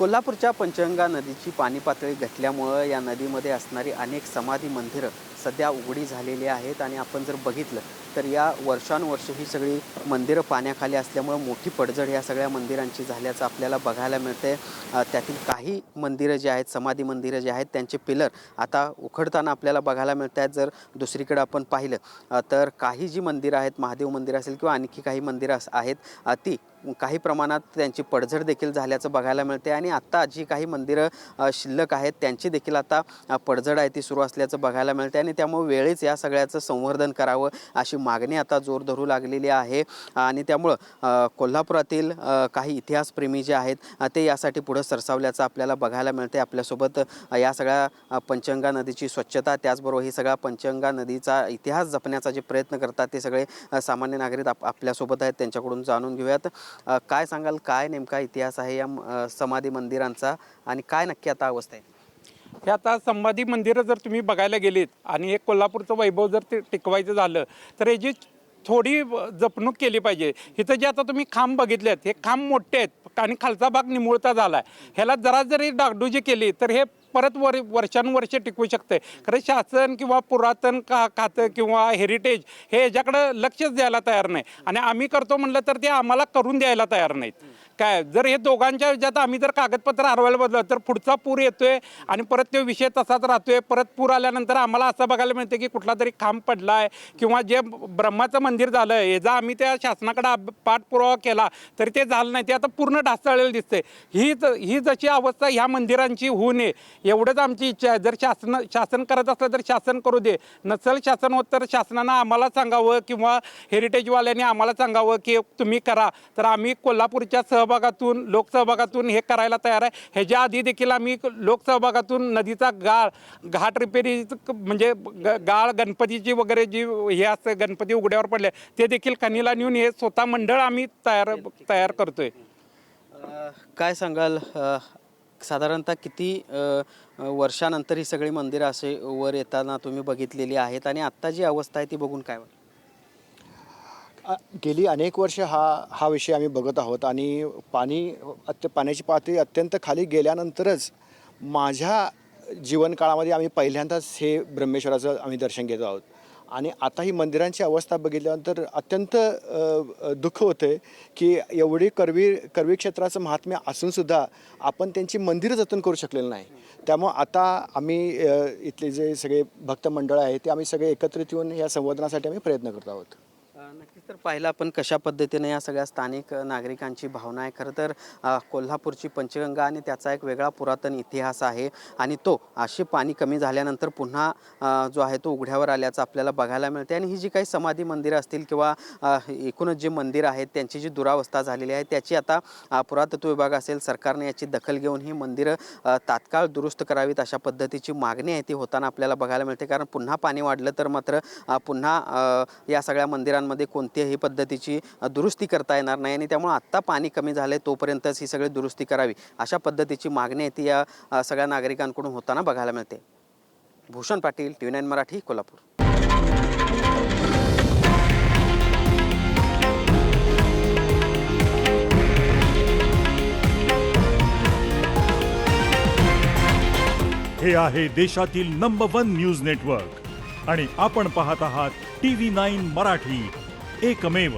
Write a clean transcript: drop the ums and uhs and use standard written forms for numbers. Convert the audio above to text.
कोल्हापूरच्या पंचगंगा नदीची पाणी पातळी घटल्यामुळं या नदीमध्ये असणारी अनेक समाधी मंदिरं सध्या उघडी झालेली आहेत आणि आपण जर बघितलं तर या वर्षानुवर्ष ही सगळी मंदिरं पाण्याखाली असल्यामुळं मोठी पडझड या सगळ्या मंदिरांची झाल्याचं आपल्याला बघायला मिळते। त्यातील काही मंदिरं जे आहेत, समाधी मंदिरं जे आहेत, त्यांचे पिलर आता उखडताना आपल्याला बघायला मिळत आहेत। जर दुसरीकडे आपण पाहिलं तर काही जी मंदिरं आहेत, महादेव मंदिर असेल किंवा आणखी काही मंदिरं आहेत, ती काही प्रमाणात त्यांची पडझड देखील झाल्याचं बघायला मिळते आणि आत्ता जी काही मंदिरं शिल्लक आहेत त्यांची देखील आता पडझड आहे ती सुरू असल्याचं बघायला मिळते आणि त्यामुळे वेळेच या सगळ्याचं संवर्धन करावं अशी मागणी आता जोर धरू लागलेली आहे। आणि त्यामुळं कोल्हापुरातील काही इतिहासप्रेमी जे आहेत ते यासाठी पुढे सरसावल्याचं आपल्याला बघायला मिळते। आपल्यासोबत या सगळ्या पंचगंगा नदीची स्वच्छता, त्याचबरोबर ही सगळा पंचगंगा नदीचा इतिहास जपण्याचा जे प्रयत्न करतात ते सगळे सामान्य नागरिक आपल्यासोबत आहेत, त्यांच्याकडून जाणून घेऊयात। काय सांगाल, काय नेमका इतिहास आहे या समाधी मंदिरांचा आणि काय नक्की आता अवस्था आहे? हे आता समाधी मंदिरं जर तुम्ही बघायला गेलीत आणि एक कोल्हापूरचं वैभव जर ते टिकवायचं झालं तर याची थोडी जपणूक केली पाहिजे। इथं जे आता तुम्ही खांब बघितलेत, हे खांब मोठे आहेत आणि खालचा भाग निमुळता झाला आहे। ह्याला जरा जरी डागडुजी केली तर हे परत वर्षानुवर्ष टिकू शकते। खरं शासन किंवा पुरातन खातं किंवा हेरिटेज हे याच्याकडं लक्षच द्यायला तयार नाही आणि आम्ही करतो म्हटलं तर ते आम्हाला करून द्यायला तयार नाहीत। काय जर हे दोघांच्या ह्याच्यात आम्ही जर कागदपत्र हरवायला बदललं तर पुढचा पूर येतोय आणि परत तो विषय तसाच राहतोय। परत पूर आल्यानंतर आम्हाला असं बघायला मिळतं की कुठला तरी खांब पडला आहे किंवा जे ब्रह्माचं मंदिर झालं याचा आम्ही त्या शासनाकडे पाठपुरावा केला तरी ते झालं नाही, ते आता पूर्ण ढासळलेलं दिसतंय। ही जशी अवस्था ह्या मंदिरांची होऊ नये एवढंच आमची इच्छा आहे। जर शासन करत असलं तर शासन करू दे, नसेल शासन होत तर शासनानं आम्हाला सांगावं किंवा हेरिटेजवाल्यांनी आम्हाला सांगावं की तुम्ही करा, तर आम्ही कोल्हापूरच्या सहभागातून लोकसहभागातून हे करायला तयार आहे। ह्याच्या आधी देखील आम्ही लोकसहभागातून नदीचा घाट रिपेरी म्हणजे गाळ गणपतीची वगैरे जी हे असतं, गणपती उघड्यावर पडले ते देखील खनीला नेऊन हे स्वतः मंडळ आम्ही तयार करतोय। काय सांगाल, साधारणतः किती वर्षानंतर ही सगळी मंदिरं असे वर येताना तुम्ही बघितलेली आहेत आणि आत्ता जी अवस्था आहे ती बघून काय वाटतं? गेली अनेक वर्ष हा विषय आम्ही बघत आहोत आणि पाण्याची पातळी अत्यंत खाली गेल्यानंतरच माझ्या जीवनकाळामध्ये आम्ही पहिल्यांदाच हे ब्रह्मेश्वराचं आम्ही दर्शन घेतो आहोत आणि आता ही मंदिरांची अवस्था बघितल्यानंतर अत्यंत दुःख होतं आहे की एवढी करवी क्षेत्राचं महात्म्य असूनसुद्धा आपण त्यांची मंदिरं जतन करू शकलेलं नाही। त्यामुळं आता आम्ही इथले जे सगळे भक्त मंडळ आहे ते आम्ही सगळे एकत्रित येऊन या संवर्धनासाठी आम्ही प्रयत्न करत आहोत। नक्कीच, तर पाहिलं आपण कशा पद्धतीने या सगळ्या स्थानिक नागरिकांची भावना आहे। खरं तर कोल्हापूरची पंचगंगा आणि त्याचा एक वेगळा पुरातन इतिहास आहे आणि तो अशी पाणी कमी झाल्यानंतर पुन्हा जो आहे तो उघड्यावर आल्याचं आपल्याला बघायला मिळते आणि ही जी काही समाधी मंदिरं असतील किंवा एकूणच जी मंदिरं आहेत त्यांची जी दुरावस्था झालेली आहे त्याची आता पुरातत्व विभाग असेल, सरकारने याची दखल घेऊन ही मंदिरं तात्काळ दुरुस्त करावीत अशा पद्धतीची मागणी आहे ती होताना आपल्याला बघायला मिळते। कारण पुन्हा पाणी वाढलं तर मात्र पुन्हा या सगळ्या मंदिरांमध्ये कोणत्याही पद्धतीची दुरुस्ती करता येणार नाही आणि त्यामुळे आत्ता पाणी कमी झाले तोपर्यंतच ही सगळी दुरुस्ती करावी अशा पद्धतीची मागणी आहे ती या सगळ्या नागरिकांकडून होताना बघायला मिळते। भूषण पाटील, TV9 मराठी, कोल्हापूर। हे आहे देशातील नंबर 1 न्यूज नेटवर्क आणि आपण पाहत आहात TV9 मराठी, एकमेव।